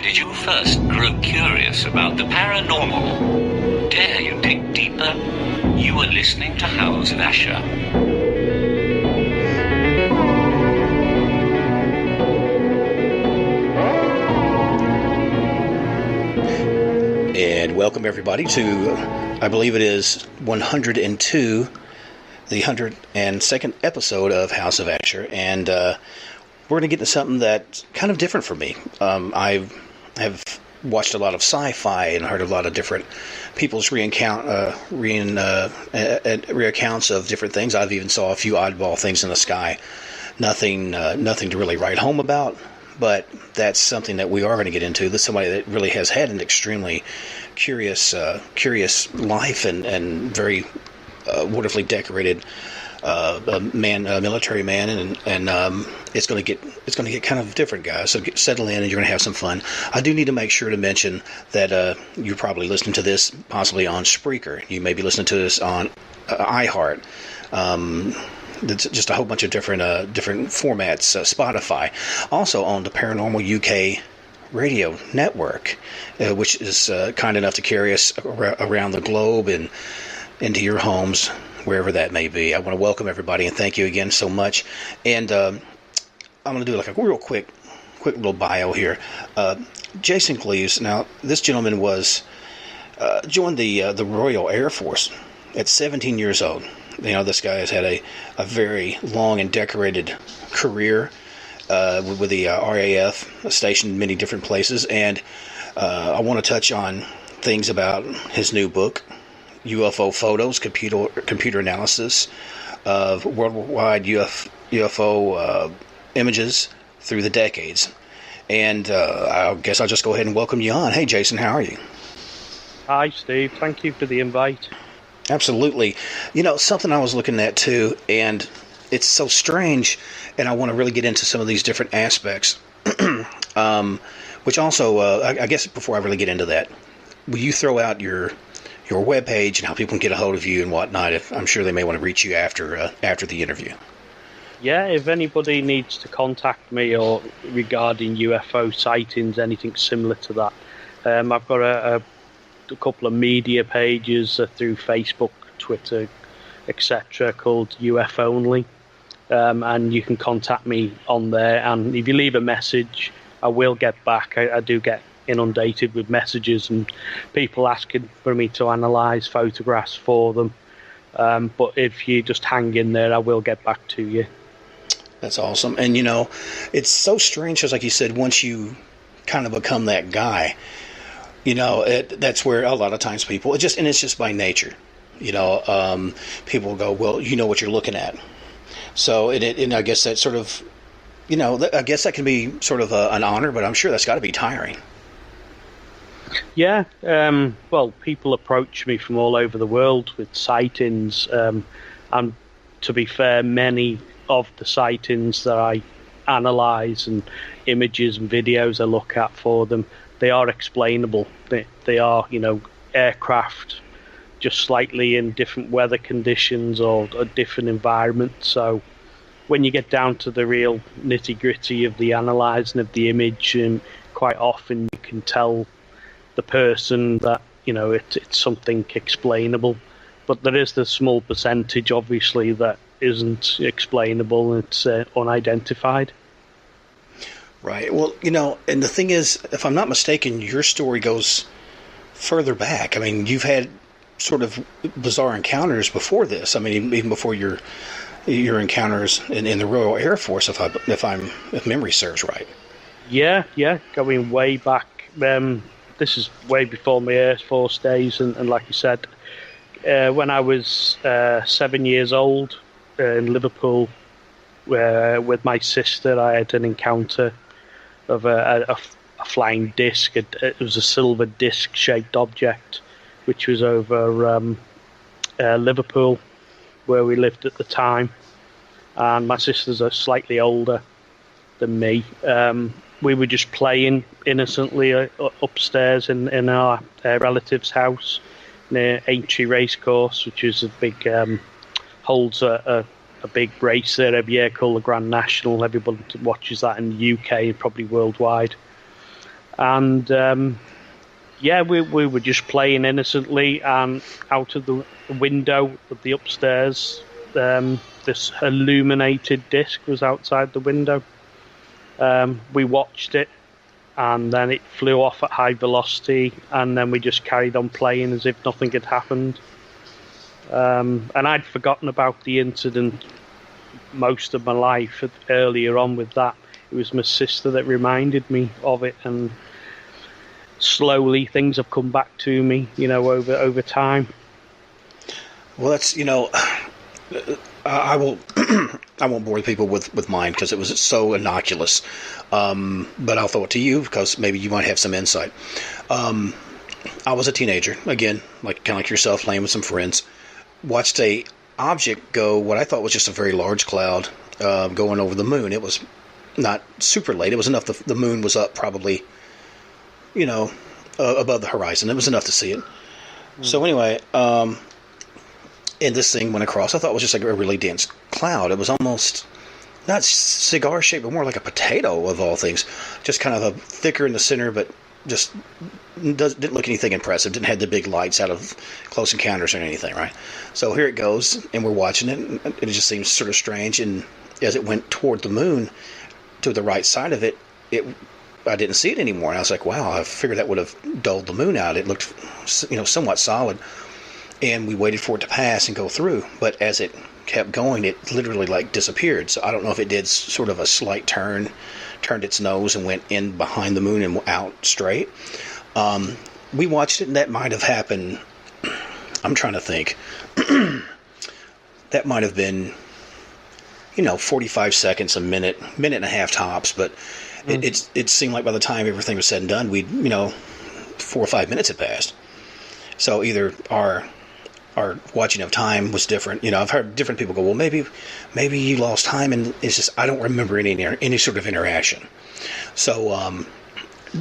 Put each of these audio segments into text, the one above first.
did you first grow curious about the paranormal? Dare you dig deeper? You are listening to House of Asher. And welcome everybody to, I believe it is 102, the 102nd episode of House of Asher. And we're going to get into something that's kind of different for me. I have watched a lot of sci-fi and heard a lot of different people's recounts of different things. I've even saw a few oddball things in the sky. Nothing to really write home about. But that's something that we are going to get into. That's somebody that really has had an extremely curious life and very wonderfully decorated military man, and it's going to get kind of different, guys. So settle in, and you're going to have some fun. I do need to make sure to mention that you're probably listening to this possibly on Spreaker. You may be listening to this on iHeart. It's just a whole bunch of different formats. Spotify, also on the Paranormal UK radio network, which is kind enough to carry us around the globe and into your homes, wherever that may be. I want to welcome everybody and thank you again so much. And I'm going to do like a real quick little bio here. Jason Gleaves. Now, this gentleman was joined the Royal Air Force at 17 years old. You know, this guy has had a very long and decorated career with the RAF, stationed in many different places. And I want to touch on things about his new book, UFO Photos, Computer Analysis of Worldwide UFO Images Through the Decades. And I guess I'll just go ahead and welcome you on. Hey, Jason, how are you? Hi, Steve. Thank you for the invite. Absolutely. You know, something I was looking at too, and it's so strange, and I want to really get into some of these different aspects, which also, I guess before I really get into that, will you throw out your webpage and how people can get a hold of you and whatnot? If I'm sure they may want to reach you after the interview. Yeah, if anybody needs to contact me or regarding UFO sightings, anything similar to that, I've got a couple of media pages through Facebook, Twitter, etc., called UF Only, and you can contact me on there. And if you leave a message, I will get back. I do get inundated with messages and people asking for me to analyse photographs for them. But if you just hang in there, I will get back to you. That's awesome. And you know, it's so strange because, like you said, once you kind of become that guy, you know, that's where a lot of times people, it's just by nature, you know, people go, well, you know what you're looking at. So, and I guess that sort of, you know, I guess that can be sort of an honor, but I'm sure that's got to be tiring. Yeah. Well, people approach me from all over the world with sightings. And to be fair, many of the sightings that I analyse and images and videos I look at for them, they are explainable. They are, you know, aircraft just slightly in different weather conditions or a different environment. So when you get down to the real nitty-gritty of the analysing of the image, and quite often you can tell the person that, you know, it's something explainable. But there is the small percentage, obviously, that isn't explainable. It's unidentified. Right. Well, you know, and the thing is, if I'm not mistaken, your story goes further back. I mean, you've had sort of bizarre encounters before this. I mean, even before your encounters in the Royal Air Force, if memory serves right. Yeah, going way back. This is way before my Air Force days, and like you said, when I was 7 years old in Liverpool, with my sister, I had an encounter of a flying disc. It was a silver disc-shaped object, which was over Liverpool, where we lived at the time. And my sisters are slightly older than me. We were just playing innocently upstairs in our relative's house near Aintree Racecourse, which is a big holds a big race there every year called the Grand National. Everybody watches that in the UK and probably worldwide. And we were just playing innocently, and out of the window of the upstairs, this illuminated disc was outside the window. We watched it, and then it flew off at high velocity, and then we just carried on playing as if nothing had happened. And I'd forgotten about the incident most of my life earlier on with that. It was my sister that reminded me of it, and slowly things have come back to me, over time. Well, that's, I will I won't bore people with mine because it was so innocuous. But I'll throw it to you because maybe you might have some insight. I was a teenager, again, kind of like yourself, playing with some friends. Watched a object go, what I thought was just a very large cloud, going over the moon. It was not super late. It was enough. The moon was up probably, above the horizon. It was enough to see it. So anyway, and this thing went across. I thought it was just like a really dense cloud. It was almost not cigar shaped, but more like a potato of all things. Just kind of a thicker in the center, but just didn't look anything impressive. Didn't have the big lights out of Close Encounters or anything, right? So here it goes, and we're watching it, and it just seems sort of strange. And as it went toward the moon, to the right side of it, I didn't see it anymore. And I was like, wow, I figured that would have dulled the moon out. It looked, somewhat solid. And we waited for it to pass and go through. But as it kept going, it literally disappeared. So I don't know if it did sort of a slight turn, turned its nose and went in behind the moon and out straight. We watched it, and that might have happened. I'm trying to think. That might have been, 45 seconds, a minute and a half tops. But it seemed like by the time everything was said and done, 4 or 5 minutes had passed. So either our watching of time was different. I've heard different people go, well, maybe you lost time, and it's just I don't remember any sort of interaction. So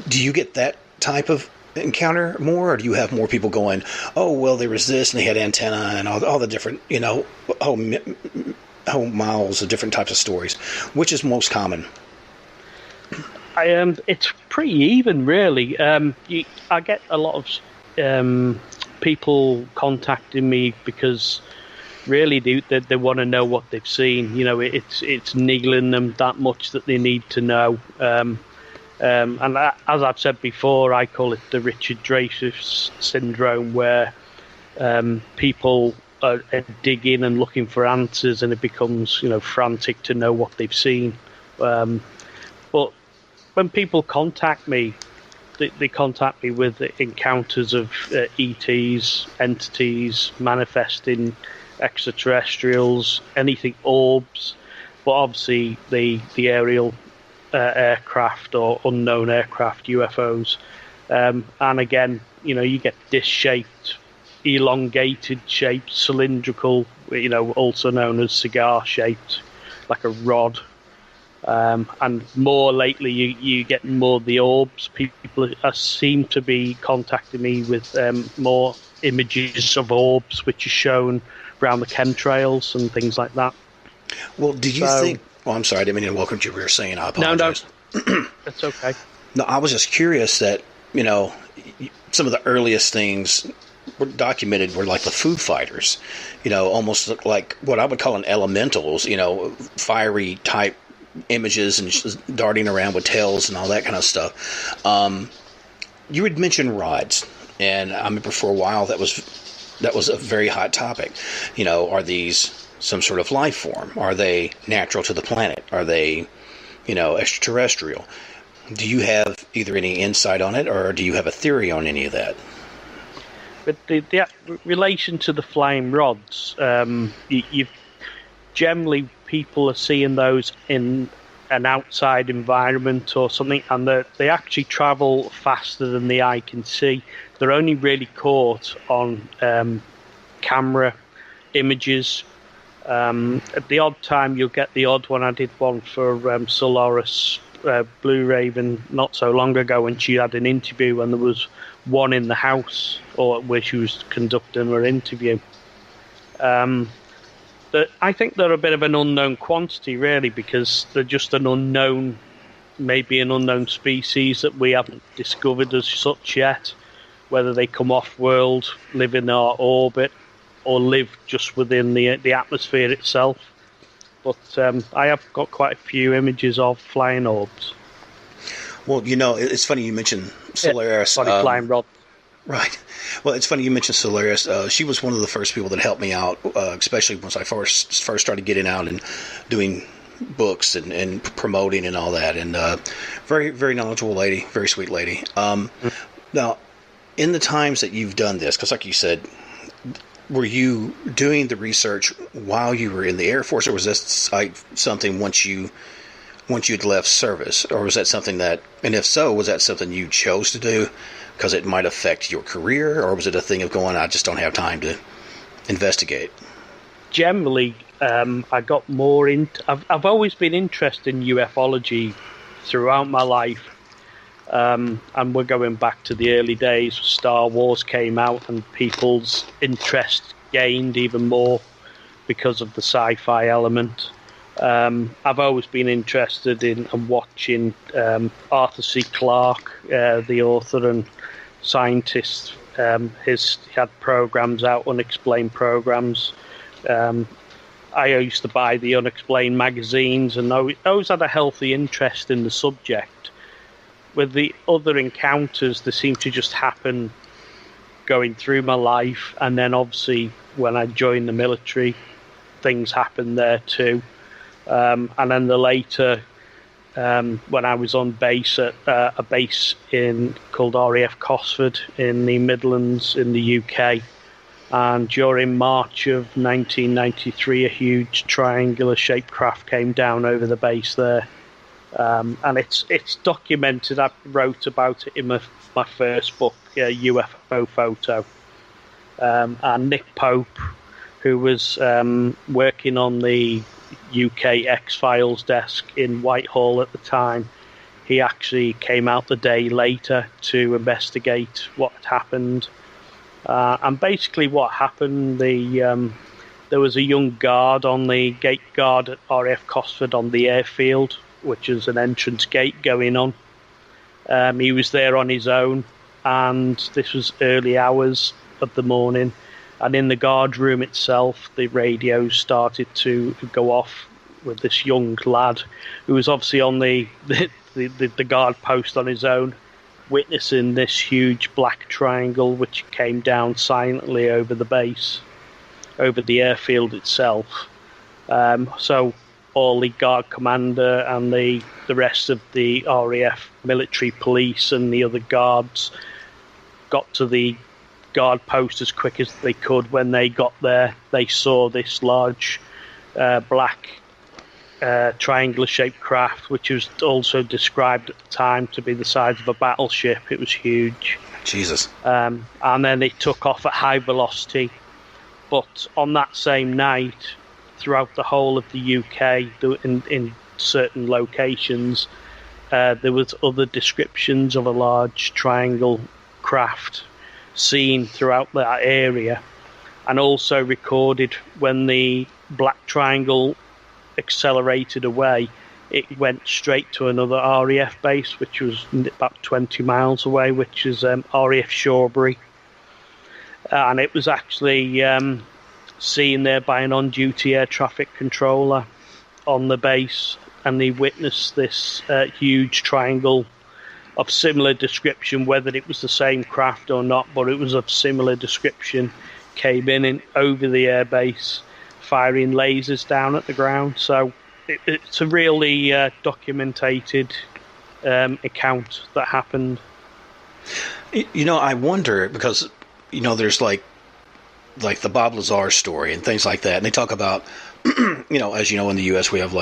do you get that type of encounter more, or do you have more people going, oh, well, there was this, and they had antenna, and all the different, whole miles of different types of stories? Which is most common? It's pretty even, really. I get a lot of people contacting me because really they want to know what they've seen. It's niggling them that much that they need to know. And as I've said before, I call it the Richard Dreyfuss syndrome, where people are digging and looking for answers, and it becomes frantic to know what they've seen. But when people contact me, they contact me with encounters of ETs, entities, manifesting extraterrestrials, anything orbs, but obviously the aerial aircraft or unknown aircraft, UFOs. And again, you get disc-shaped, elongated shaped, cylindrical, also known as cigar-shaped, like a rod. And more lately, you get more the orbs. People seem to be contacting me with more images of orbs, which are shown around the chemtrails and things like that. Well, did you think... Oh, I'm sorry, I didn't mean to welcome you. We were saying, I apologize. No, that's okay. No, I was just curious that, some of the earliest things were documented were like the Foo Fighters, almost looked like what I would call an elementals, fiery type images and darting around with tails and all that kind of stuff. You had mentioned rods, and I remember for a while that was a very hot topic. Are these some sort of life form? Are they natural to the planet? Are they, extraterrestrial? Do you have either any insight on it, or do you have a theory on any of that? But the relation to the flame rods, you've generally people are seeing those in an outside environment or something, and they actually travel faster than the eye can see. They're only really caught on camera images. At the odd time, you'll get the odd one. I did one for Solaris Blue Raven not so long ago, when she had an interview, and there was one in the house or where she was conducting her interview. I think they're a bit of an unknown quantity, really, because they're just an unknown maybe an unknown species that we haven't discovered as such yet, whether they come off-world, live in our orbit, or live just within the atmosphere itself. But I have got quite a few images of flying orbs. Well, it's funny you mentioned Solaris. Flying rod. Right. Well, it's funny you mentioned Solaris. She was one of the first people that helped me out, especially once I first started getting out and doing books and promoting and all that. And very, very knowledgeable lady, very sweet lady. Now, in the times that you've done this, because like you said, were you doing the research while you were in the Air Force, or was this like something once you'd left service, or was that something that, and if so, was that something you chose to do because it might affect your career, or was it a thing of going, I just don't have time to investigate? Generally, I got more into. I've always been interested in ufology throughout my life, and we're going back to the early days. Star Wars came out, and people's interest gained even more because of the sci-fi element. I've always been interested in and watching Arthur C. Clarke, the author and scientist. He had programs out, unexplained programs. I used to buy the Unexplained magazines, and I always had a healthy interest in the subject. With the other encounters, they seem to just happen going through my life, and then obviously when I joined the military, things happened there too. And then the later, when I was on base at a base called RAF Cosford in the Midlands in the UK, and during March of 1993, a huge triangular-shaped craft came down over the base there, and it's documented. I wrote about it in my first book, UFO Photo, and Nick Pope, who was working on the UK X-Files desk in Whitehall at the time, he actually came out the day later to investigate what had happened. And basically what happened, there was a young guard on the gate guard at RAF Cosford on the airfield, which is an entrance gate going on. He was there on his own, and this was early hours of the morning. And in the guard room itself, the radios started to go off with this young lad who was obviously on the guard post on his own, witnessing this huge black triangle which came down silently over the base, over the airfield itself. So all the guard commander and the rest of the RAF military police and the other guards got to the guard post as quick as they could. When they got there, they saw this large black triangular-shaped craft, which was also described at the time to be the size of a battleship. It was huge. Jesus. And then it took off at high velocity. But on that same night, throughout the whole of the UK, in certain locations, there was other descriptions of a large triangle craft seen throughout that area, and also recorded when the black triangle accelerated away. It went straight to another RAF base, which was about 20 miles away, which is RAF Shawbury, and it was actually seen there by an on-duty air traffic controller on the base, and he witnessed this huge triangle of similar description. Whether it was the same craft or not, but it was of similar description, came in over the airbase, firing lasers down at the ground. So it's a really documented account that happened. I wonder, because there's like the Bob Lazar story and things like that, and they talk about as you know, in the U.S. we have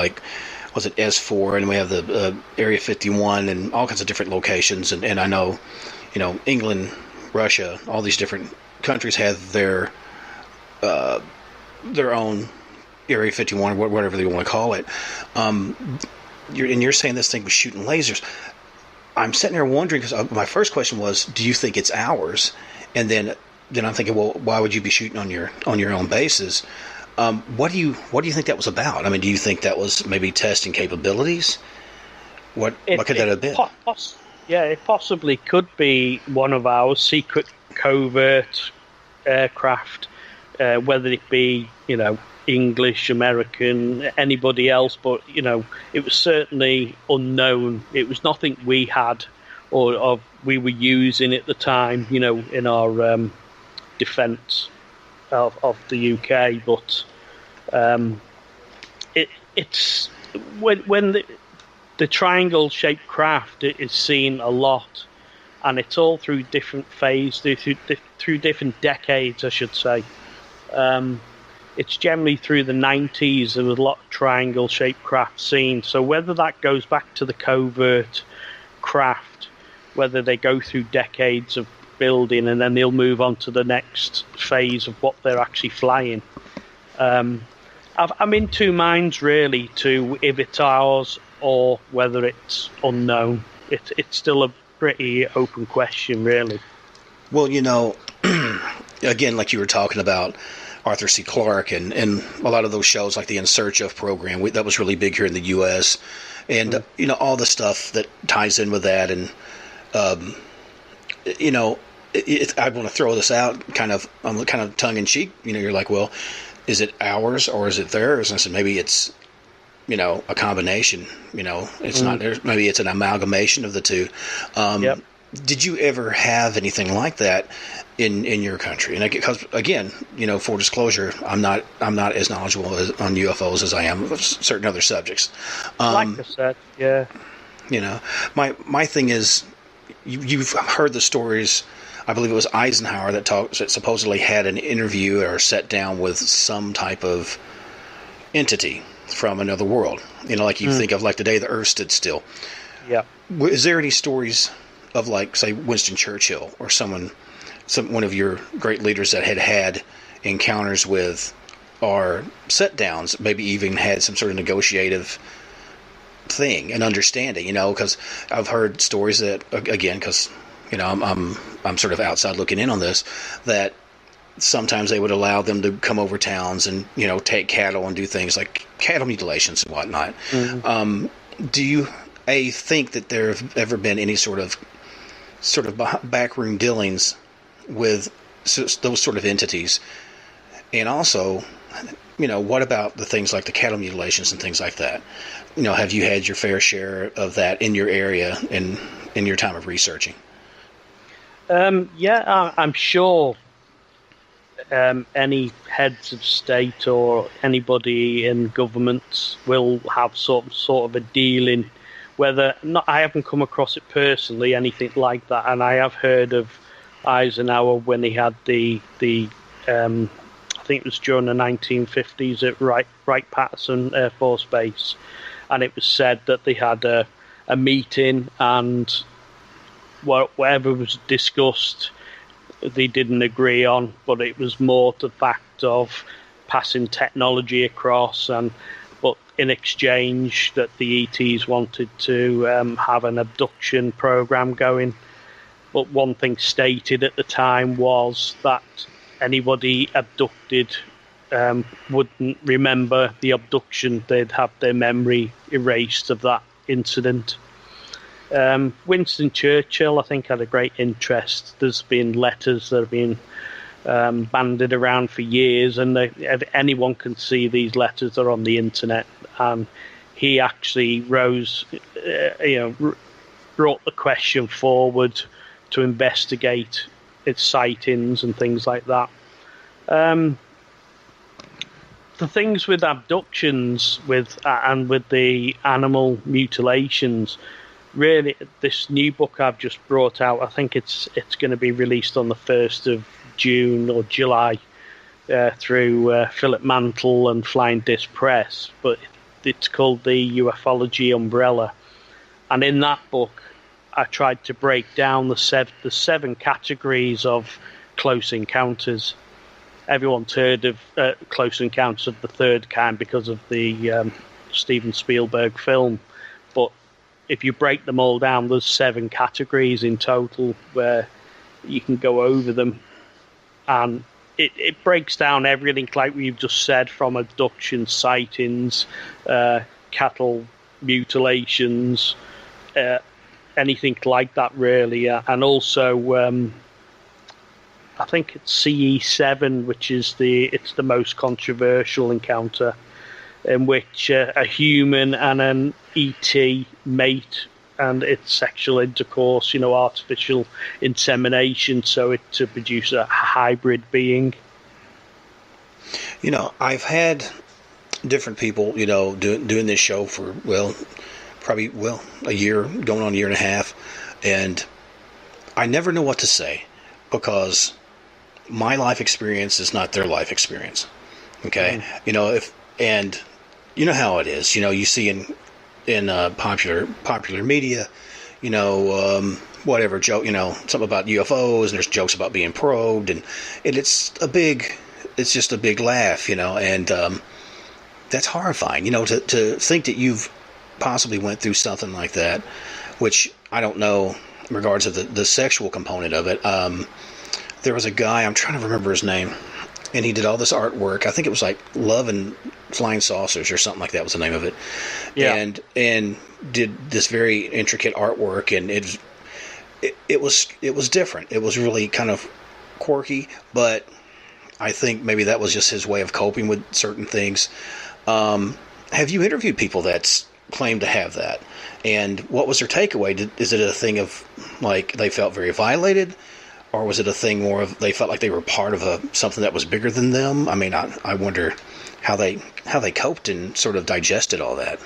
was it S4, and we have the Area 51 and all kinds of different locations, and I know, England, Russia, all these different countries have their own Area 51, or whatever they want to call it. You're saying this thing was shooting lasers. I'm sitting there wondering, because my first question was, do you think it's ours? And then I'm thinking, well, why would you be shooting on your own bases? What do you think that was about? I mean, do you think that was maybe testing capabilities? What could that have been? It possibly could be one of our secret covert aircraft, whether it be, English, American, anybody else, but, it was certainly unknown. It was nothing we had or we were using at the time, in our defence of the UK. But it's when the triangle-shaped craft is seen a lot, and it's all through different phases, through different decades, I should say. It's generally through the 90s there was a lot of triangle-shaped craft seen. So whether that goes back to the covert craft, whether they go through decades of building and then they'll move on to the next phase of what they're actually flying. I'm in two minds, really, to if it's ours or whether it's unknown. It's still a pretty open question, really. Well, again, like you were talking about Arthur C. Clarke and a lot of those shows like the In Search Of program, that was really big here in the U.S. And, all the stuff that ties in with that. And, I want to throw this out I'm kind of tongue-in-cheek. You're like, well, is it ours or is it theirs? And I said, maybe it's, a combination. It's not there. Maybe it's an amalgamation of the two. Yep. Did you ever have anything like that in your country? And because again, full disclosure, I'm not as knowledgeable on UFOs as I am with certain other subjects. Like I said, yeah. My thing is, you've heard the stories. I believe it was Eisenhower that supposedly had an interview or sat down with some type of entity from another world. Like you think of like the day the Earth stood still. Yeah. Is there any stories of, like, say, Winston Churchill or one of your great leaders that had encounters with or set downs, maybe even had some sort of negotiative thing and understanding? Because I've heard stories that, again, because I'm sort of outside looking in on this, that sometimes they would allow them to come over towns and take cattle and do things like cattle mutilations and whatnot. Mm-hmm. Do you think that there have ever been any sort of backroom dealings with those sort of entities? And also, what about the things like the cattle mutilations and things like that? Have you had your fair share of that in your area and in your time of researching? Yeah, I'm sure any heads of state or anybody in governments will have sort of a dealing. I haven't come across it personally, anything like that, and I have heard of Eisenhower when he had the I think it was during the 1950s at Wright-Patterson Air Force Base, and it was said that they had a meeting and whatever was discussed they didn't agree on, but it was more the fact of passing technology across, but in exchange that the ETs wanted to have an abduction program going. But one thing stated at the time was that anybody abducted wouldn't remember the abduction. They'd have their memory erased of that incident. Winston Churchill, I think, had a great interest. There's been letters that have been banded around for years, and anyone can see these letters. They're on the internet, and he actually brought the question forward to investigate its sightings and things like that. The things with abductions and with the animal mutilations, really, this new book I've just brought out, I think it's going to be released on the 1st of June or July through Philip Mantle and Flying Disc Press, but it's called the Ufology Umbrella. And in that book, I tried to break down the seven categories of close encounters. Everyone's heard of Close Encounters of the Third Kind because of the Steven Spielberg film, but if you break them all down, there's 7 categories in total where you can go over them, and it breaks down everything like we've just said, from abduction, sightings, cattle mutilations, anything like that, really. And also, I think it's CE7, which is the most controversial encounter, in which a human and an ET mate, and it's sexual intercourse, artificial insemination, so it to produce a hybrid being. I've had different people, doing this show for, probably a year, going on a year and a half, and I never know what to say, because my life experience is not their life experience. Okay. And you know how it is, you see in popular media, whatever joke, something about UFOs, and there's jokes about being probed, and it's just a big laugh, and that's horrifying, to think that you've possibly went through something like that, which I don't know in regards to the sexual component of it. There was a guy, I'm trying to remember his name, and he did all this artwork. I think it was like Love and Flying Saucers or something like that was the name of it. Yeah. And did this very intricate artwork, and it was different. It was really kind of quirky, but I think maybe that was just his way of coping with certain things. Have you interviewed people that claim to have that? And what was their takeaway? Is it a thing of, like, they felt very violated? Or was it a thing more of they felt like they were part of something that was bigger than them? I mean, I wonder how they coped and sort of digested all that.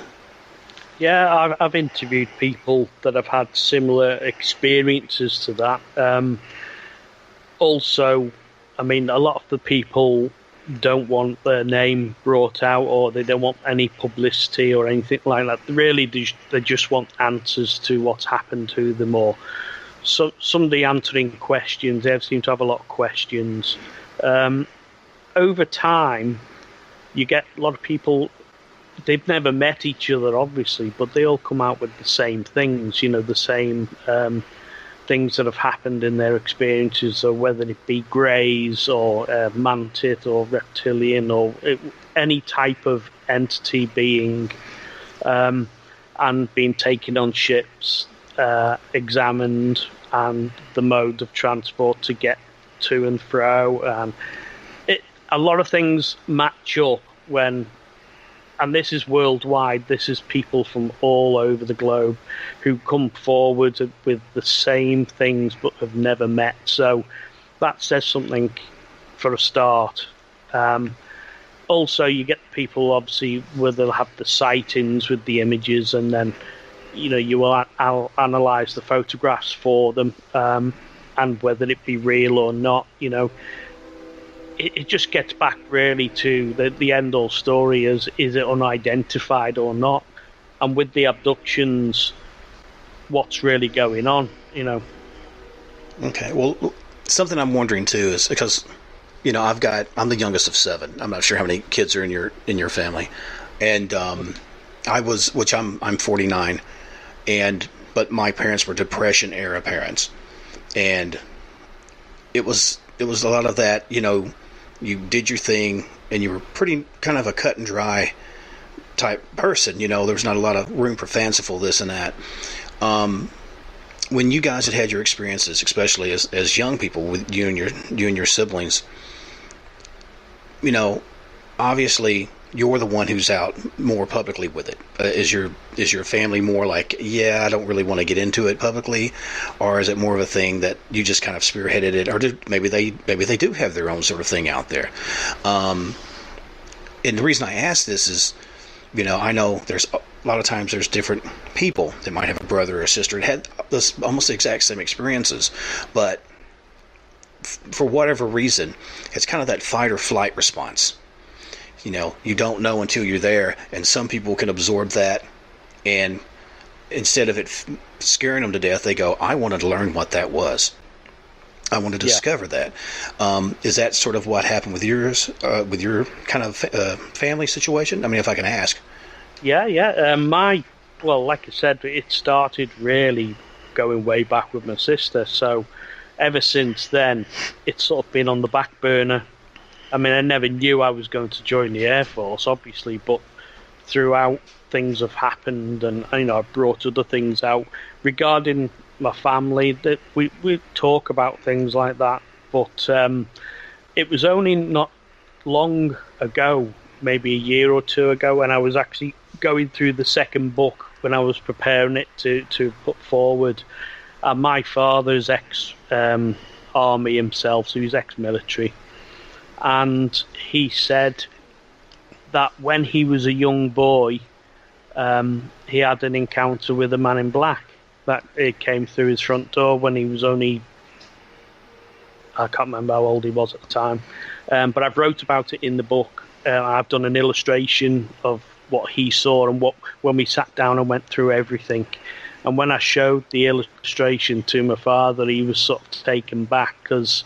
Yeah, I've interviewed people that have had similar experiences to that. Also, I mean, a lot of the people don't want their name brought out, or they don't want any publicity or anything like that. Really, they just want answers to what's happened to them, or somebody answering questions. They seem to have a lot of questions. Over time, you get a lot of people, they've never met each other, obviously, but they all come out with the same things, the same things that have happened in their experiences, or whether it be greys or mantid or reptilian or any type of entity being, and being taken on ships, examined, and the mode of transport to get to and fro. A lot of things match up when, and this is worldwide, this is people from all over the globe who come forward with the same things but have never met. So that says something for a start. Also, you get people, obviously, where they'll have the sightings with the images, and then you will analyse the photographs for them, and whether it be real or not. It just gets back really to the end-all story: is it unidentified or not? And with the abductions, what's really going on? Okay, well, something I'm wondering too is because I'm the youngest of 7. I'm not sure how many kids are in your family, and I'm 49. But my parents were Depression era parents, and it was a lot of that. You did your thing, and you were pretty kind of a cut and dry type person. There was not a lot of room for fanciful this and that. When you guys had your experiences, especially as young people with you and your siblings, obviously, you're the one who's out more publicly with it. Is your family more like, yeah, I don't really want to get into it publicly, or is it more of a thing that you just kind of spearheaded it, or maybe they do have their own sort of thing out there? And the reason I ask this is, I know there's a lot of times there's different people that might have a brother or a sister that had almost the exact same experiences, but for whatever reason, it's kind of that fight or flight response. You don't know until you're there, and some people can absorb that, and instead of it scaring them to death, they go, I wanted to learn what that was. I wanted to discover that. Is that sort of what happened with yours, with your kind of family situation? I mean, if I can ask. Yeah. Like I said, it started really going way back with my sister, so ever since then, it's sort of been on the back burner. I mean, I never knew I was going to join the Air Force, obviously, but throughout things have happened, and I've brought other things out regarding my family, that we talk about things like that. But it was only not long ago, maybe a year or two ago, when I was actually going through the second book, when I was preparing it to put forward. My father's ex-army himself, so he's ex-military, and he said that when he was a young boy, he had an encounter with a man in black, that it came through his front door when he was only, I can't remember how old he was at the time, but I've wrote about it in the book. I've done an illustration of what he saw and when we sat down and went through everything. And when I showed the illustration to my father, he was sort of taken back, because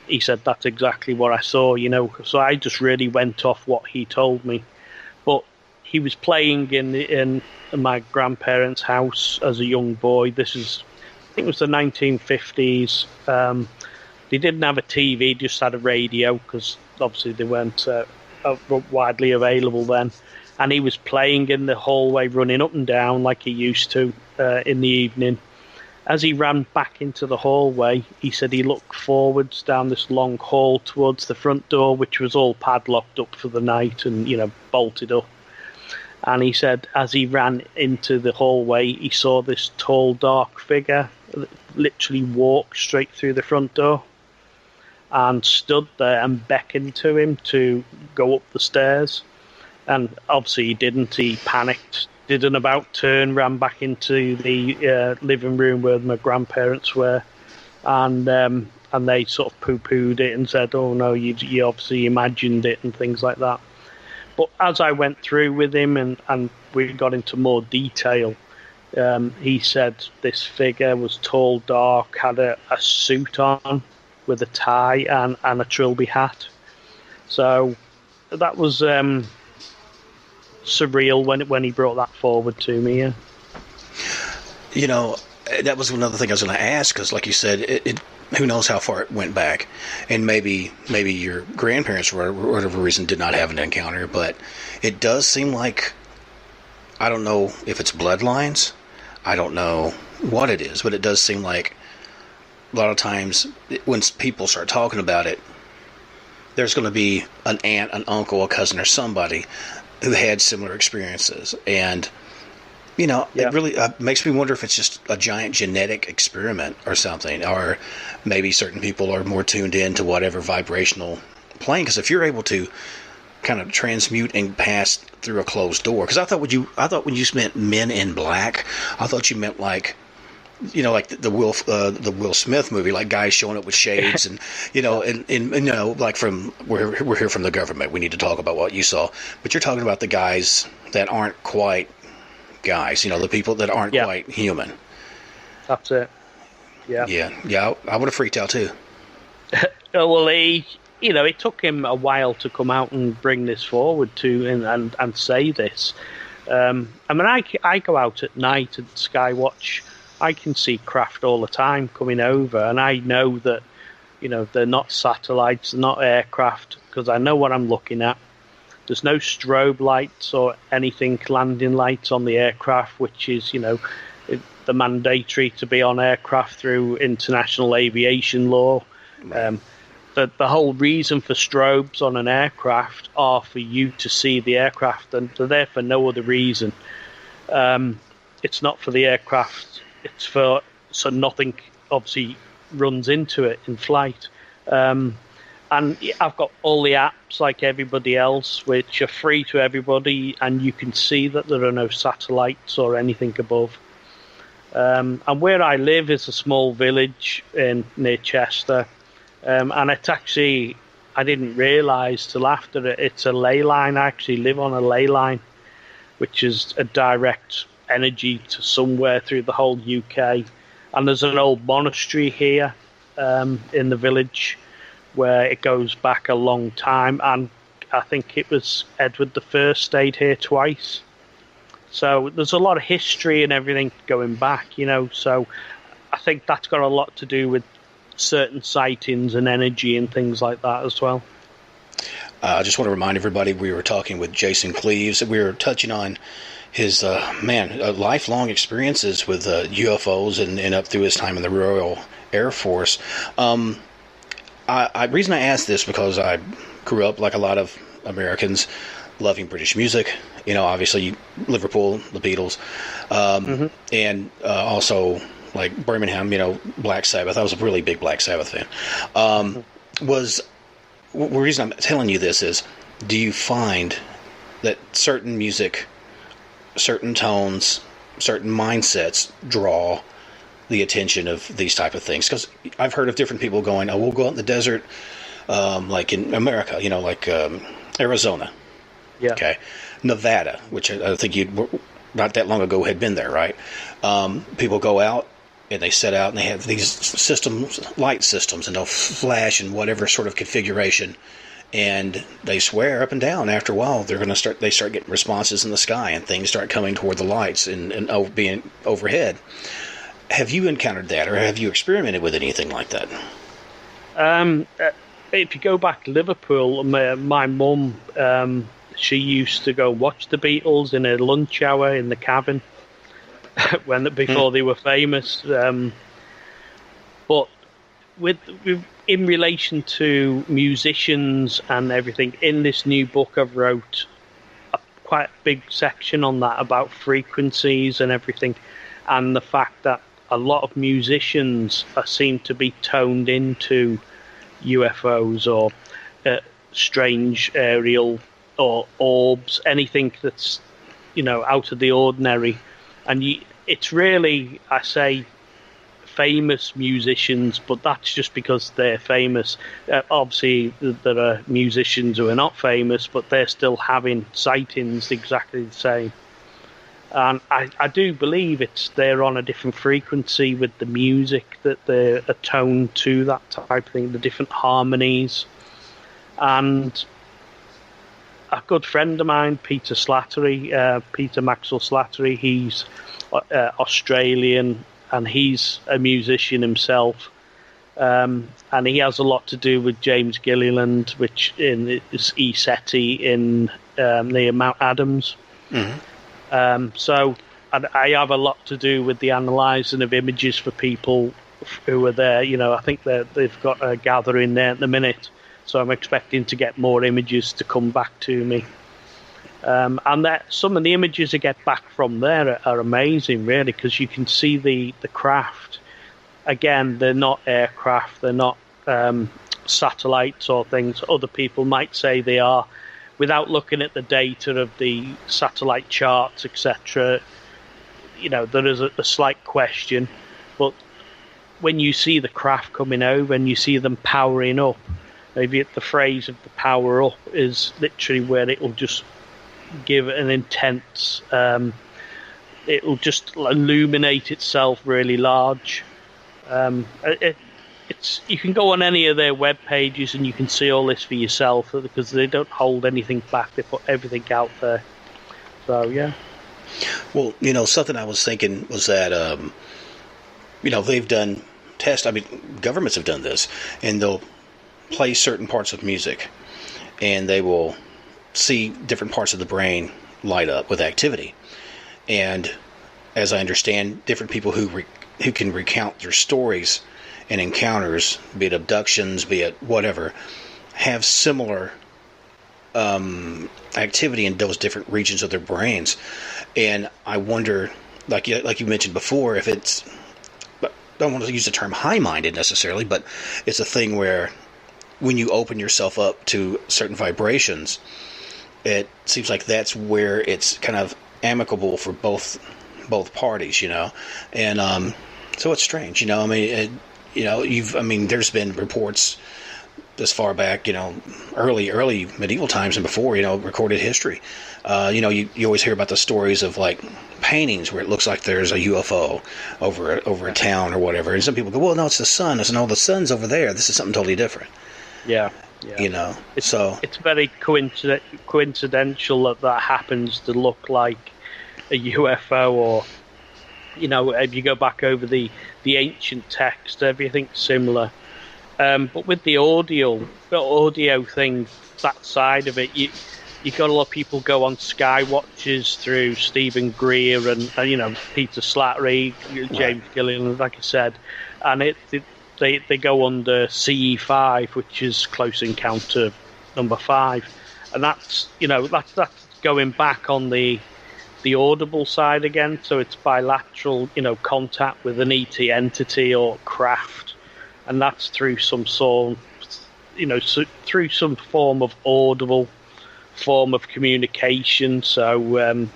he said, that's exactly what I saw, So I just really went off what he told me. But he was playing in my grandparents' house as a young boy. This is, I think it was the 1950s. They didn't have a TV, just had a radio, because obviously they weren't widely available then. And he was playing in the hallway, running up and down like he used to in the evening. As he ran back into the hallway, he said he looked forwards down this long hall towards the front door, which was all padlocked up for the night and, bolted up. And he said as he ran into the hallway, he saw this tall, dark figure literally walk straight through the front door and stood there and beckoned to him to go up the stairs. And obviously he didn't. He panicked, did an about turn, ran back into the living room where my grandparents were, and they sort of poo-pooed it and said, oh no, you obviously imagined it and things like that. But as I went through with him and we got into more detail, he said this figure was tall, dark, had a suit on with a tie and a trilby hat. So that was surreal when he brought that forward to me. Yeah. That was another thing I was going to ask, because like you said, it who knows how far it went back, and maybe your grandparents, for whatever reason, did not have an encounter, but it does seem like, I don't know if it's bloodlines, I don't know what it is, but it does seem like a lot of times when people start talking about it, there's going to be an aunt, an uncle, a cousin, or somebody who had similar experiences. And it really makes me wonder if it's just a giant genetic experiment or something, or maybe certain people are more tuned in to whatever vibrational plane. Because if you're able to kind of transmute and pass through a closed door, because I thought when you meant Men in Black, I thought you meant like the Will Smith movie, like guys showing up with shades and like from we're here from the government, we need to talk about what you saw. But you're talking about the guys that aren't quite guys, the people that aren't quite human. That's it. Yeah. I would have freaked out too. Well, it took him a while to come out and bring this forward and say this. I mean, I go out at night and Skywatch. I can see craft all the time coming over, and I know that, they're not satellites, they're not aircraft, because I know what I'm looking at. There's no strobe lights or anything, landing lights on the aircraft, which is, the mandatory to be on aircraft through international aviation law. Right. The whole reason for strobes on an aircraft are for you to see the aircraft, and they're there for no other reason. It's not for the aircraft. It's so nothing obviously runs into it in flight. And I've got all the apps like everybody else, which are free to everybody, and you can see that there are no satellites or anything above. And where I live is a small village near Chester, and it's actually, I didn't realise till after it's a ley line. I actually live on a ley line, which is a direct energy to somewhere through the whole UK. And there's an old monastery here in the village where it goes back a long time, and I think it was Edward I stayed here twice. So there's a lot of history and everything going back, so I think that's got a lot to do with certain sightings and energy and things like that as well. I just want to remind everybody we were talking with Jason Gleaves. We were touching on his lifelong experiences with UFOs and up through his time in the Royal Air Force. Reason I asked this because I grew up like a lot of Americans, loving British music. Obviously Liverpool, the Beatles, and also like Birmingham. Black Sabbath. I was a really big Black Sabbath fan. The reason I'm telling you this is, do you find that certain music, certain tones, certain mindsets draw the attention of these type of things? Because I've heard of different people going, we'll go out in the desert, like in America, like Arizona, okay, Nevada, which I think you not that long ago had been there, right? People go out and they set out and they have these systems, light systems, and they'll flash in whatever sort of configuration, and they swear up and down after a while they start getting responses in the sky and things start coming toward the lights and being overhead. Have you encountered that, or have you experimented with anything like that? If you go back to Liverpool, my mum, she used to go watch the Beatles in her lunch hour in the cabin before they were famous. But in relation to musicians and everything, in this new book I've wrote quite a big section on that, about frequencies and everything, and the fact that a lot of musicians seem to be toned into UFOs or strange aerial or orbs, anything that's out of the ordinary. And it's really, I say, famous musicians, but that's just because they're famous. Obviously, there are musicians who are not famous, but they're still having sightings exactly the same. And I do believe they're on a different frequency with the music, that they're attuned to that type of thing, the different harmonies. And a good friend of mine, Peter Maxwell Slattery, he's Australian, and he's a musician himself. And he has a lot to do with James Gilliland, which is ESETI in near Mount Adams. Mm-hmm. So I have a lot to do with the analysing of images for people who are there. I think they've got a gathering there at the minute, so I'm expecting to get more images to come back to me. And that some of the images I get back from there are amazing, really, because you can see the craft. Again, they're not aircraft, they're not satellites or things other people might say they are. Without looking at the data of the satellite charts, etc., there is a slight question. But when you see the craft coming over and you see them powering up, maybe the phrase of the power up is literally where it will just give an intense, it will just illuminate itself really large. You can go on any of their web pages and you can see all this for yourself, because they don't hold anything back. They put everything out there. So, yeah. Well, something I was thinking was that, they've done tests. I mean, governments have done this, and they'll play certain parts of music, and they will see different parts of the brain light up with activity. And as I understand, different people who can recount their stories and encounters, be it abductions, be it whatever, have similar activity in those different regions of their brains. And I wonder, like you mentioned before, if it's, I don't want to use the term high-minded necessarily, but it's a thing where when you open yourself up to certain vibrations, it seems like that's where it's kind of amicable for both parties, and so it's strange, there's been reports this far back, early medieval times and before, recorded history. You always hear about the stories of like paintings where it looks like there's a UFO over a town or whatever, and some people go, well, no, it's the sun. I said, no, the sun's over there. This is something totally different. Yeah. It's very coincidental that happens to look like a UFO, or if you go back over the ancient text, everything's similar. But with the audio thing, that side of it, you got a lot of people go on Sky Watches through Stephen Greer and Peter Slattery, James Gillian, like I said, and they go under CE5, which is Close Encounter number 5, and that's going back on the audible side again. So it's bilateral, contact with an ET entity or craft, and that's through some sort, through some form of audible form of communication. So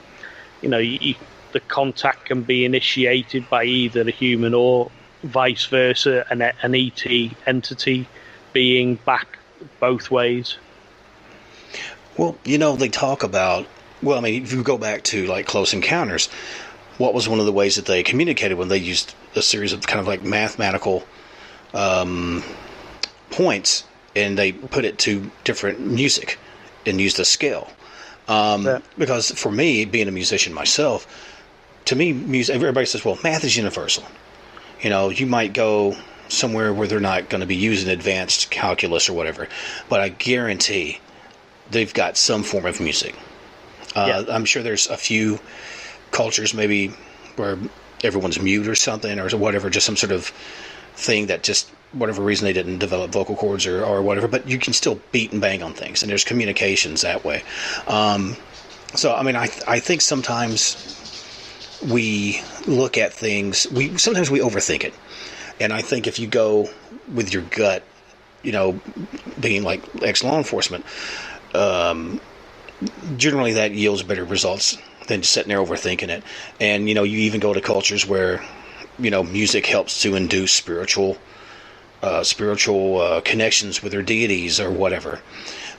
the contact can be initiated by either a human or vice versa, an ET entity being back both ways. Well, they talk about, if you go back to like Close Encounters, what was one of the ways that they communicated when they used a series of kind of like mathematical points, and they put it to different music and used a scale. Because for me, being a musician myself, to me, music, everybody says, well, math is universal. You might go somewhere where they're not going to be using advanced calculus or whatever, but I guarantee they've got some form of music. I'm sure there's a few cultures maybe where everyone's mute or something or whatever, just some sort of thing that just, whatever reason, they didn't develop vocal cords or whatever, but you can still beat and bang on things, and there's communications that way. So, I think sometimes we look at things, sometimes we overthink it. And I think if you go with your gut, being like ex-law enforcement, generally that yields better results than just sitting there overthinking it. And, you even go to cultures where, music helps to induce spiritual connections with their deities or whatever.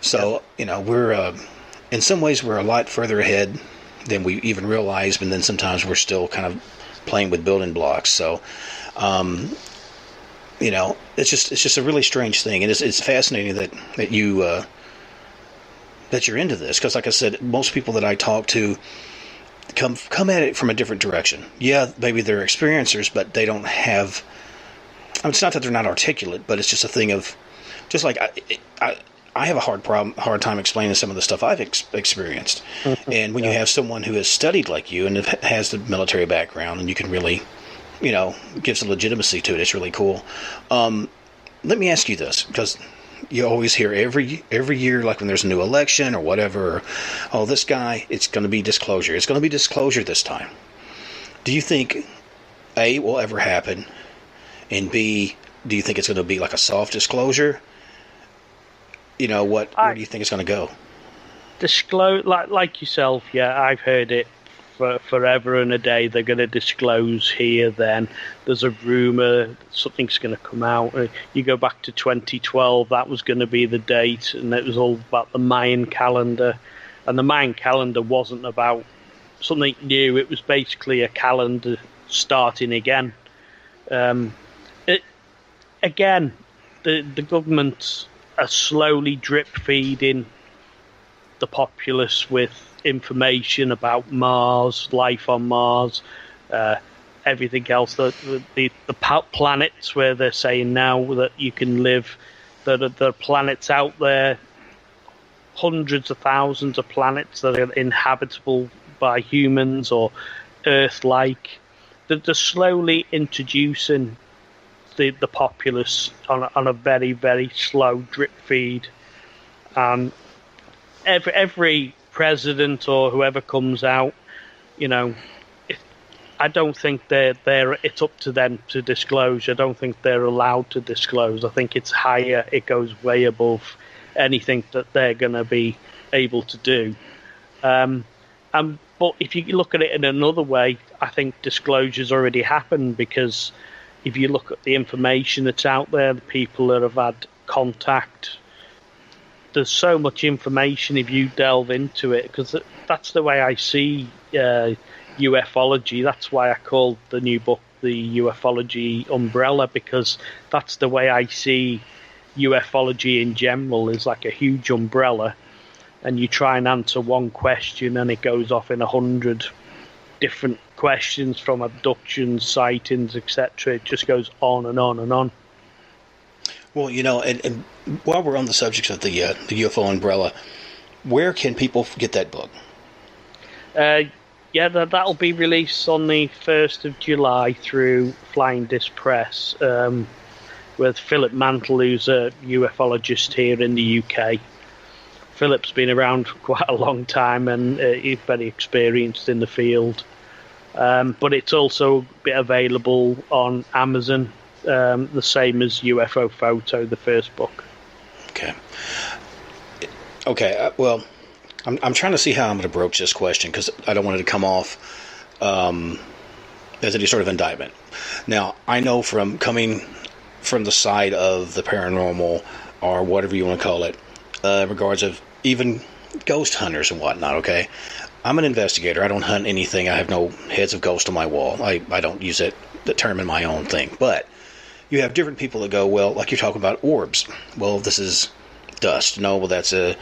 So, we're, in some ways, we're a lot further ahead than we even realize, but then sometimes we're still kind of playing with building blocks. So, it's just a really strange thing, and it's fascinating that you that you're into this, because, like I said, most people that I talk to come at it from a different direction. Yeah, maybe they're experiencers, but they don't have. It's not that they're not articulate, but it's just a thing of, just like I have a hard time explaining some of the stuff I've experienced. And when you have someone who has studied like you and has the military background, and you can really, give some legitimacy to it, it's really cool. Let me ask you this, because you always hear every year, like when there's a new election or whatever, oh, this guy, it's going to be disclosure. It's going to be disclosure this time. Do you think, A, will ever happen? And B, do you think it's going to be like a soft disclosure? Where do you think it's going to go? Disclose, like yourself, yeah, I've heard it for forever and a day. They're going to disclose here, then there's a rumour something's going to come out. You go back to 2012, that was going to be the date, and it was all about the Mayan calendar. And the Mayan calendar wasn't about something new, it was basically a calendar starting again. The government are slowly drip feeding the populace with information about Mars, life on Mars, everything else. The planets where they're saying now that you can live, there are planets out there, hundreds of thousands of planets that are inhabitable by humans or Earth-like. They're slowly introducing the populace on a very, very slow drip feed. Every president or whoever comes out, I don't think it's up to them to disclose. I don't think they're allowed to disclose. I think it's higher. It goes way above anything that they're going to be able to do. But if you look at it in another way, I think disclosure's already happened, because if you look at the information that's out there, the people that have had contact, there's so much information if you delve into it, because that's the way I see ufology. That's why I called the new book the ufology umbrella, because that's the way I see ufology in general, is like a huge umbrella, and you try and answer one question and it goes off in 100 different questions, from abductions, sightings, etc. It just goes on and on and on. Well, and while we're on the subject of the UFO umbrella, where can people get that book? Yeah, that'll be released on the 1st of July through Flying Disc Press, with Philip Mantle, who's a ufologist here in the UK. Philip's been around for quite a long time, and he's very experienced in the field. But it's also available on Amazon, the same as UFO Photo, the first book. Okay. Well, I'm trying to see how I'm going to broach this question, because I don't want it to come off as any sort of indictment. Now, I know from coming from the side of the paranormal, or whatever you want to call it, in regards of even ghost hunters and whatnot, okay? I'm an investigator. I don't hunt anything. I have no heads of ghosts on my wall. I don't use the term in my own thing. But you have different people that go, well, like you're talking about orbs. Well, this is dust. No, well, that's an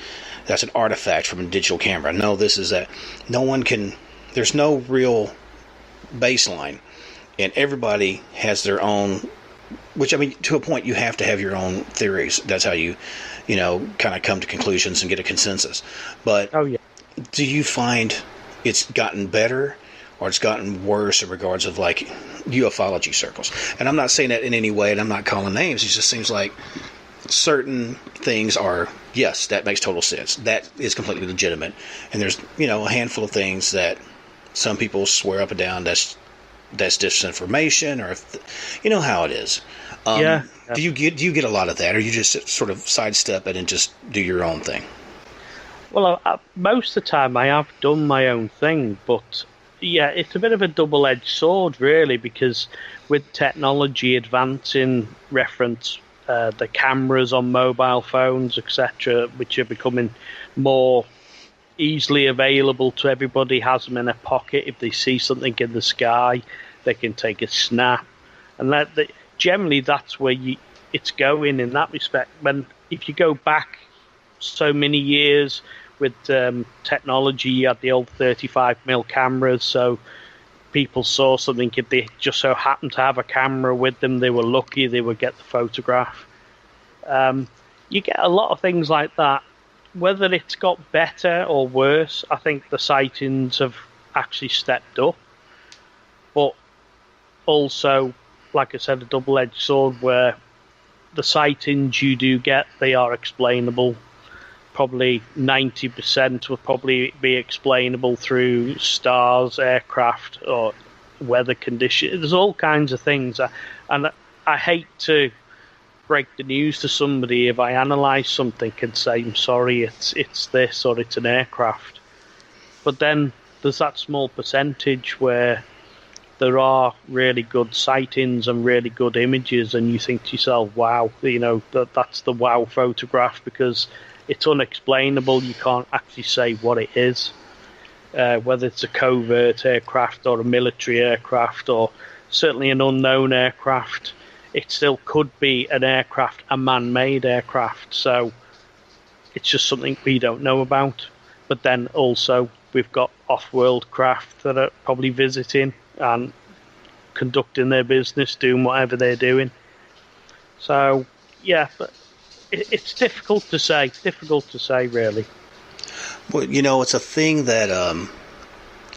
artifact from a digital camera. No, this is that. No one can, there's no real baseline. And everybody has their own, which, I mean, to a point, you have to have your own theories. That's how you kind of come to conclusions and get a consensus. But do you find it's gotten better or it's gotten worse in regards of like ufology circles? And I'm not saying that in any way, and I'm not calling names. It just seems like certain things are, yes, that makes total sense. That is completely legitimate. And there's, a handful of things that some people swear up and down that's disinformation, or you know how it is. Do you get a lot of that, or you just sort of sidestep it and just do your own thing? Well, most of the time I have done my own thing, but yeah, it's a bit of a double-edged sword, really, because with technology advancing, reference the cameras on mobile phones, etc., which are becoming more easily available to everybody, has them in a pocket. If they see something in the sky, they can take a snap, and generally that's where it's going in that respect. If you go back so many years with technology, you had the old 35mm cameras, so people saw something, if they just so happened to have a camera with them, they were lucky, they would get the photograph. You get a lot of things like that. Whether it's got better or worse, I think the sightings have actually stepped up, but also, like I said, a double-edged sword, where the sightings you do get, they are explainable. Probably 90% will probably be explainable through stars, aircraft, or weather conditions. There's all kinds of things, and I hate to break the news to somebody if I analyse something and say, I'm sorry, it's this, or it's an aircraft. But then there's that small percentage where there are really good sightings and really good images, and you think to yourself, wow, that's the wow photograph, because it's unexplainable. You can't actually say what it is, whether it's a covert aircraft or a military aircraft, or certainly an unknown aircraft. It still could be an aircraft, a man-made aircraft. So it's just something we don't know about. But then also we've got off-world craft that are probably visiting and conducting their business, doing whatever they're doing. So, yeah, but it's difficult to say. Difficult to say, really. Well, it's a thing that,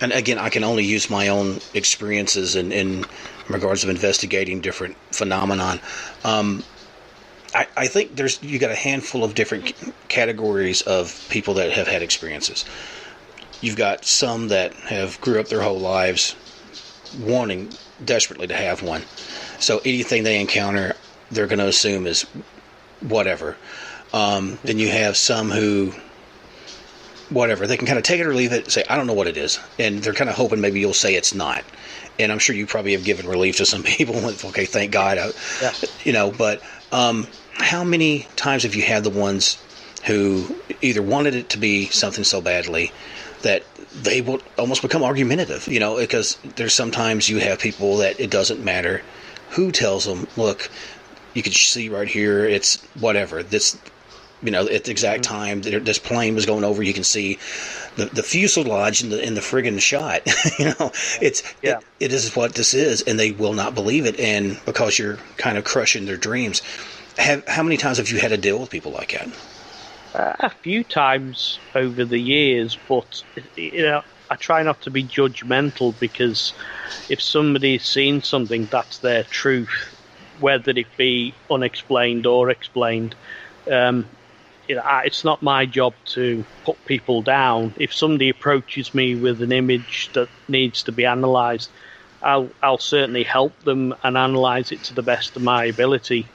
and again, I can only use my own experiences in regards of investigating different phenomenon. I think you got a handful of different categories of people that have had experiences. You've got some that have grew up their whole lives wanting desperately to have one. So anything they encounter, they're going to assume is whatever. Then you have some who, whatever, they can kind of take it or leave it, say, I don't know what it is. And they're kind of hoping maybe you'll say it's not. And I'm sure you probably have given relief to some people. Okay, thank God. But how many times have you had the ones who either wanted it to be something so badly that they will almost become argumentative, because there's sometimes you have people that it doesn't matter who tells them, look, you can see right here, it's whatever, this, at the exact time this plane was going over, you can see the fuselage in the friggin' shot. It is what this is, and they will not believe it, and because you're kind of crushing their dreams. How many times have you had to deal with people like that? A few times over the years, but I try not to be judgmental, because if somebody's seen something, that's their truth, whether it be unexplained or explained. It's not my job to put people down. If somebody approaches me with an image that needs to be analysed, I'll certainly help them and analyse it to the best of my ability.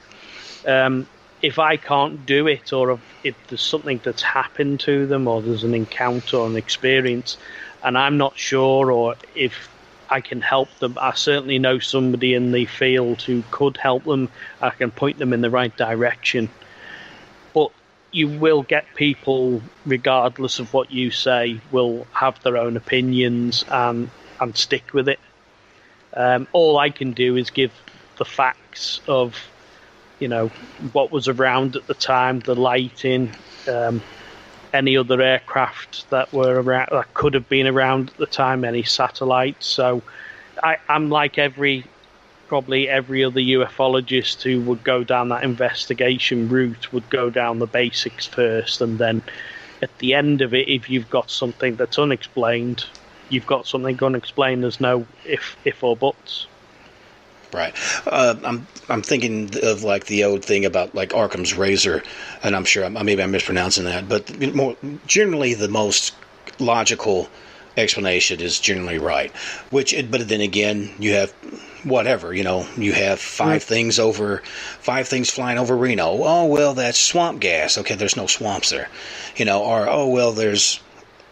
If I can't do it, or if there's something that's happened to them, or there's an encounter or an experience, and I'm not sure, or if I can help them, I certainly know somebody in the field who could help them. I can point them in the right direction. But you will get people, regardless of what you say, will have their own opinions and stick with it. All I can do is give the facts of, what was around at the time, the lighting, any other aircraft that were around, that could have been around at the time, any satellites. So I'm like probably every other ufologist who would go down that investigation route, would go down the basics first, and then at the end of it, if you've got something that's unexplained, you've got something unexplained. There's no if or buts. Right. I'm thinking of like the old thing about like Occam's razor, and I'm sure maybe I'm mispronouncing that, but generally the most logical explanation is generally right. But then again, you have whatever, you have five things flying over Reno. Oh well, that's swamp gas. Okay, there's no swamps there, or oh well, there's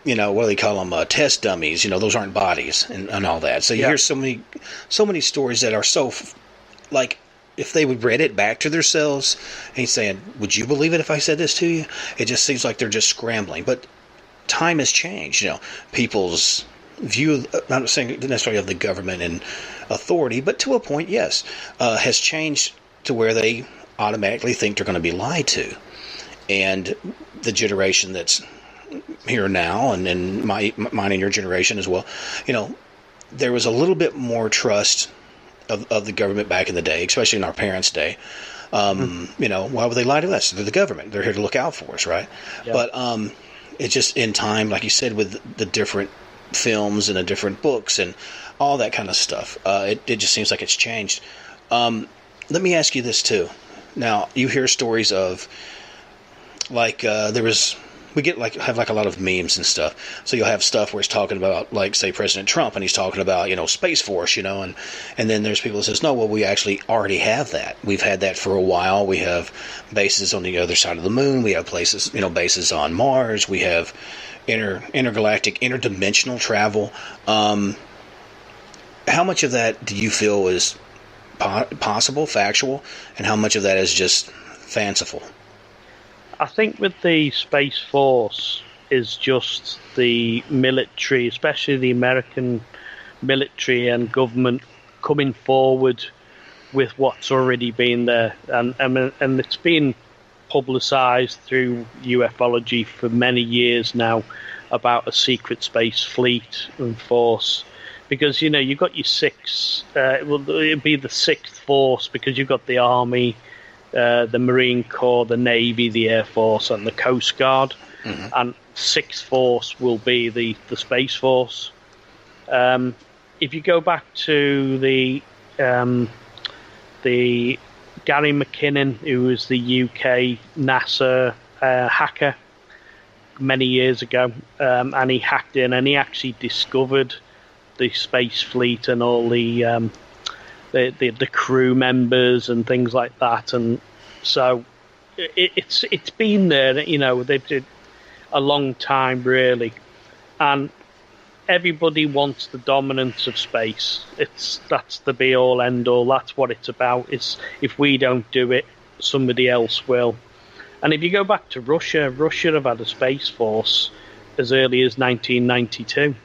what do they call them? Test dummies. Those aren't bodies and all that. So you hear so many stories that are so, like, if they would read it back to themselves and he's saying, would you believe it if I said this to you? It just seems like they're just scrambling. But time has changed. People's view, I'm not saying necessarily of the government and authority, but to a point, yes, has changed to where they automatically think they're going to be lied to. And the generation that's here now, and mine and your generation as well, there was a little bit more trust of the government back in the day, especially in our parents' day. Why would they lie to us? They're the government. They're here to look out for us, right? Yeah. But it's just in time, like you said, with the different films and the different books and all that kind of stuff, it just seems like it's changed. Let me ask you this too. Now, you hear stories of, like, we have a lot of memes and stuff. So you'll have stuff where it's talking about, like, say, President Trump, and he's talking about, Space Force, and then there's people that says, no, well, we actually already have that. We've had that for a while. We have bases on the other side of the moon. We have places, bases on Mars. We have intergalactic, interdimensional travel. How much of that do you feel is possible, factual, and how much of that is just fanciful? I think with the Space Force is just the military, especially the American military and government, coming forward with what's already been there. And it's been publicised through ufology for many years now about a secret space fleet and force. Because, you've got your it'd be the sixth force, because you've got the Army, the Marine Corps, the Navy, the Air Force, and the Coast Guard. Mm-hmm. And sixth force will be the Space Force. If you go back to the Gary McKinnon, who was the UK NASA hacker many years ago, and he hacked in and he actually discovered the space fleet and all the crew members and things like that, and so it's been there. They've did a long time, really, and everybody wants the dominance of space. That's the be all end all. That's what it's about. It's if we don't do it, somebody else will. And if you go back to Russia have had a space force as early as 1992.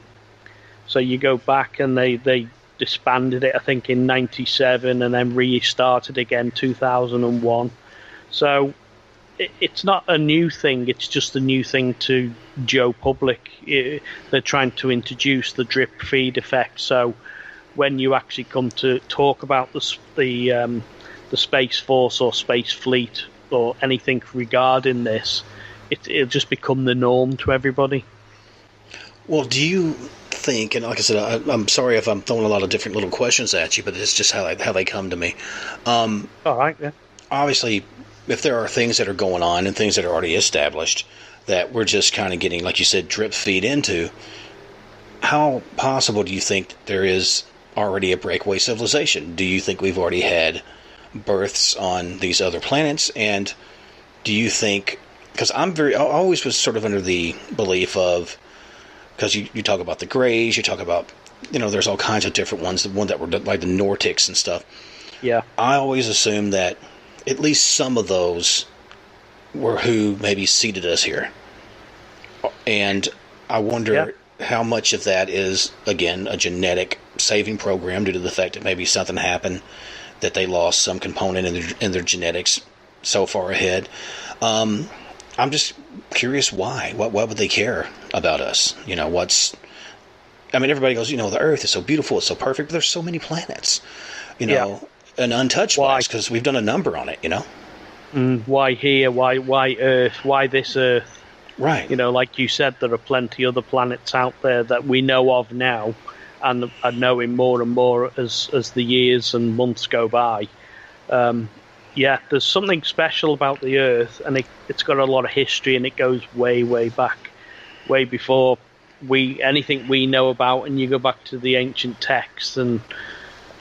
So you go back and they disbanded it, I think, in 97, and then restarted again 2001. So it's not a new thing, it's just a new thing to Joe Public. They're trying to introduce the drip feed effect, so when you actually come to talk about the the Space Force or Space Fleet or anything regarding this, it'll just become the norm to everybody. Well, do you think, and like I said, I'm sorry if I'm throwing a lot of different little questions at you, but it's just how they come to me. All right, yeah. Obviously, if there are things that are going on and things that are already established that we're just kind of getting, like you said, drip feed into, how possible do you think there is already a breakaway civilization? Do you think we've already had births on these other planets? And do you think, because I always was sort of under the belief of, because you talk about the Greys, you talk about, there's all kinds of different ones, the one that were like the Nordics and stuff. Yeah. I always assumed that at least some of those were who maybe seeded us here. And I wonder how much of that is, again, a genetic saving program due to the fact that maybe something happened, that they lost some component in their genetics so far ahead. I'm just curious why. Why would they care about us? Everybody goes, the Earth is so beautiful, it's so perfect, but there's so many planets, and untouched ones, because we've done a number on it, Why here? Why Earth? Why this Earth? Right. Like you said, there are plenty other planets out there that we know of now, and are knowing more and more as the years and months go by. There's something special about the Earth, and it's got a lot of history, and it goes way, way back, way before anything we know about. And you go back to the ancient texts, and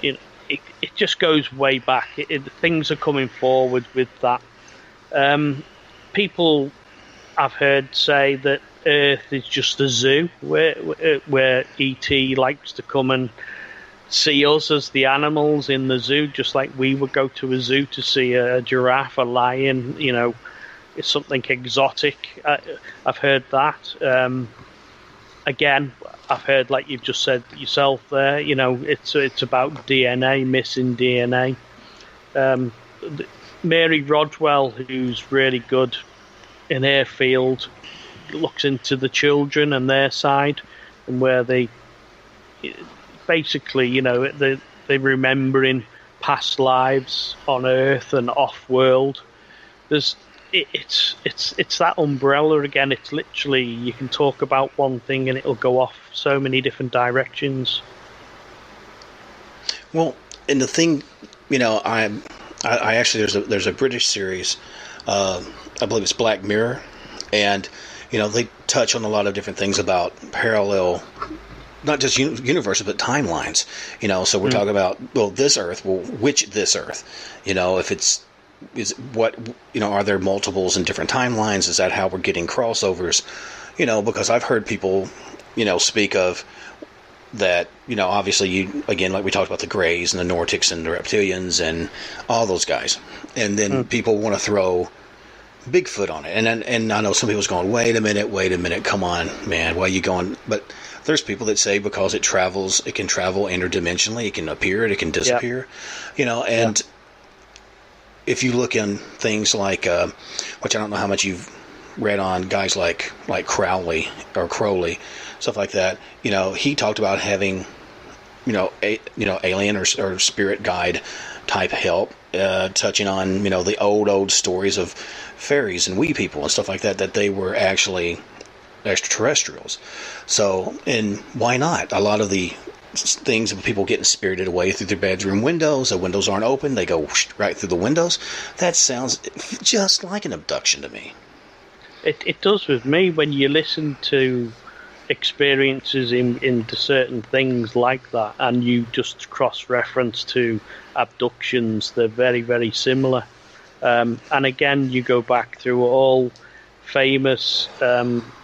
it just goes way back. Things are coming forward with that. People I've heard say that Earth is just a zoo where ET likes to come and see us as the animals in the zoo, just like we would go to a zoo to see a giraffe, a lion. It's something exotic. I've heard that. Again, I've heard, like you've just said yourself there, it's about DNA, missing DNA. Mary Rodwell, who's really good in her field, looks into the children and their side, and where they basically, they're remembering past lives on Earth and off-world. It's that umbrella again. It's literally, you can talk about one thing and it'll go off so many different directions. Well, and the thing, I actually, there's a British series, I believe it's Black Mirror, and they touch on a lot of different things about parallel, not just universes, but timelines. So we're talking about, this Earth, which this Earth? If it's, are there multiples in different timelines? Is that how we're getting crossovers? Because I've heard people, speak of that, obviously again, like we talked about the Greys and the Nordics and the Reptilians and all those guys. And then people want to throw Bigfoot on it. And I know some people's going, wait a minute, come on, man, why are you going? But there's people that say because it can travel interdimensionally, it can appear, it can disappear, and if you look in things like, which I don't know how much you've read on guys like Crowley, stuff like that, he talked about having, alien or spirit guide type help, touching on, the old stories of fairies and wee people and stuff like that they were actually extraterrestrials. So, and why not? A lot of the things of people getting spirited away through their bedroom windows, the windows aren't open, they go right through the windows. That sounds just like an abduction to me. It does with me when you listen to experiences into certain things like that, and you just cross-reference to abductions. They're very, very similar. And again, you go back through all famous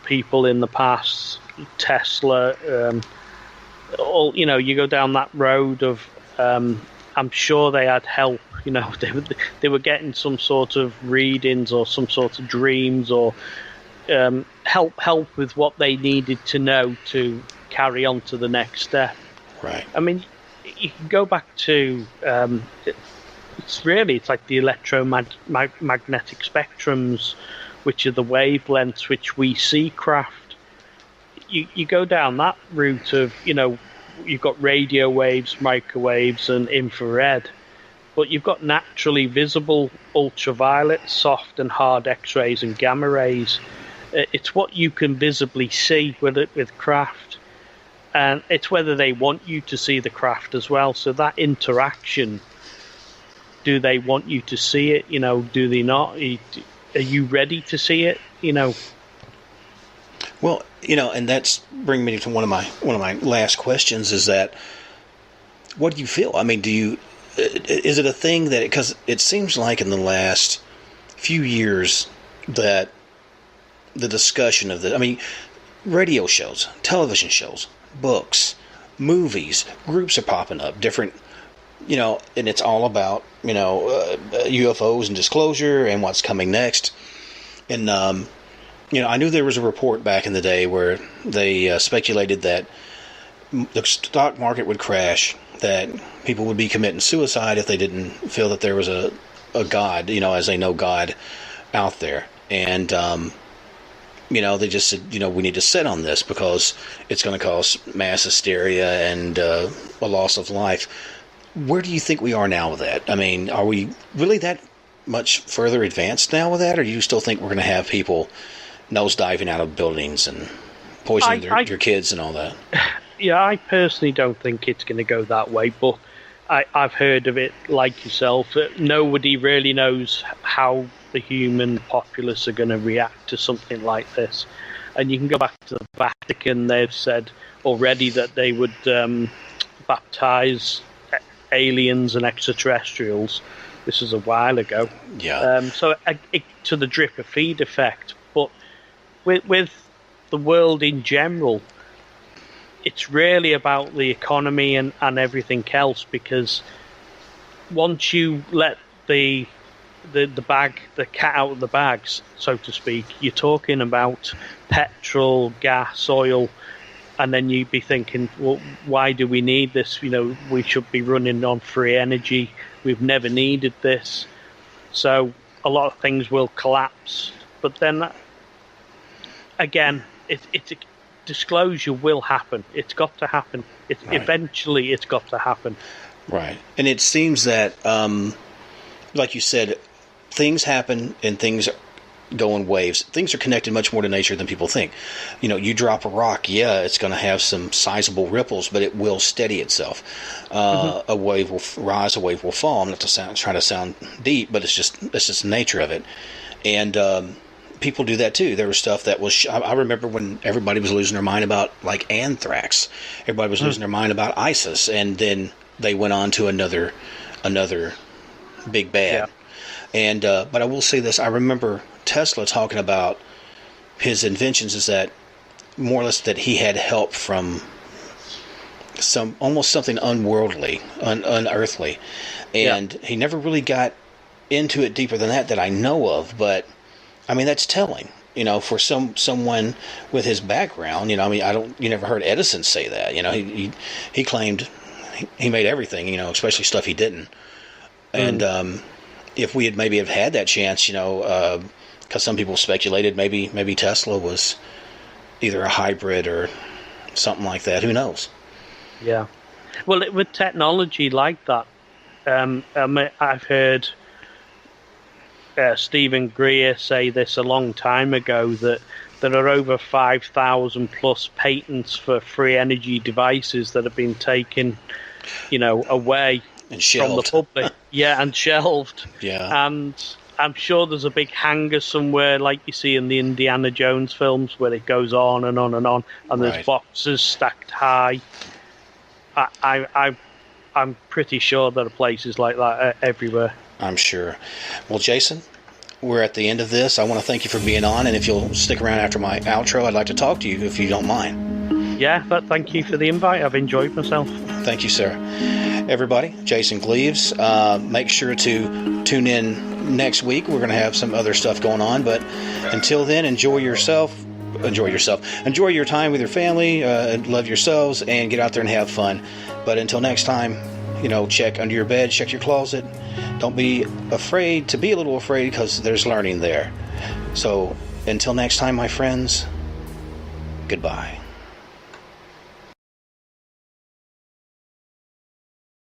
people in the past, Tesla, you go down that road of, I'm sure they had help, they were getting some sort of readings or some sort of dreams or help with what they needed to know to carry on to the next step. Right. I mean, you can go back to, it's like the electromagnetic spectrums, which are the wavelengths which we see craft. You go down that route of, you've got radio waves, microwaves, and infrared. but you've got naturally visible ultraviolet, soft and hard X-rays and gamma rays. It's what you can visibly see with craft, and it's whether they want you to see the craft as well. So that interaction, do they want you to see it? Do they not? Are you ready to see it? Well, and that's bringing me to one of my last questions, is that, what do you feel? I mean, is it a thing that, because it seems like in the last few years that the discussion of radio shows, television shows, books, movies, groups are popping up, different, and it's all about, UFOs and disclosure and what's coming next. And, I knew there was a report back in the day where they speculated that the stock market would crash, that people would be committing suicide if they didn't feel that there was a God, as they know God, out there. And, they just said, we need to sit on this because it's going to cause mass hysteria and a loss of life. Where do you think we are now with that? I mean, are we really that much further advanced now with that, or do you still think we're going to have people nose diving out of buildings and poisoning your kids and all that? Yeah, I personally don't think it's going to go that way, but I've heard of it like yourself. Nobody really knows how the human populace are going to react to something like this. And you can go back to the Vatican. They've said already that they would baptize aliens and extraterrestrials. This is a while ago. Yeah. So to the drip of feed effect. But with the world in general, it's really about the economy and everything else, because once you let the cat out of the bags, so to speak, you're talking about petrol, gas, oil, and then you'd be thinking, well, why do we need this? We should be running on free energy. We've never needed this. So a lot of things will collapse. But then, again, it's disclosure will happen. It's got to happen. Right. Eventually, it's got to happen. Right. And it seems that, like you said, things happen and things go in waves. Things are connected much more to nature than people think. You drop a rock, it's going to have some sizable ripples, but it will steady itself. A wave will rise, a wave will fall. I'm not trying to sound deep, but it's just the nature of it. And people do that too. There was stuff that was. I remember when everybody was losing their mind about like anthrax. Everybody was losing their mind about ISIS, and then they went on to another big bad. Yeah. And but I will say this: I remember Tesla talking about his inventions, is that more or less that he had help from almost something unworldly, unearthly, and he never really got into it deeper than that I know of. But I mean, that's telling, for someone with his background. You never heard Edison say that. He claimed he made everything. Especially stuff he didn't. And if we had maybe have had that chance, because some people speculated maybe Tesla was either a hybrid or something like that. Who knows? Yeah. Well, with technology like that, I've heard Stephen Greer say this a long time ago, that there are over 5,000 plus patents for free energy devices that have been taken, away and shelved from the public. Yeah, and shelved. Yeah. And I'm sure there's a big hangar somewhere, like you see in the Indiana Jones films, where it goes on and on and on, and there's boxes stacked high. I'm pretty sure there are places like that everywhere. I'm sure. Well, Jason, we're at the end of this. I want to thank you for being on, and if you'll stick around after my outro, I'd like to talk to you if you don't mind. Yeah, but thank you for the invite. I've enjoyed myself. Thank you, sir. Everybody, Jason Gleaves. Make sure to tune in next week. We're going to have some other stuff going on, but until then, enjoy your time with your family, love yourselves, and get out there and have fun. But until next time, check under your bed, check your closet. Don't be afraid to be a little afraid, because there's learning there. So until next time, my friends, goodbye.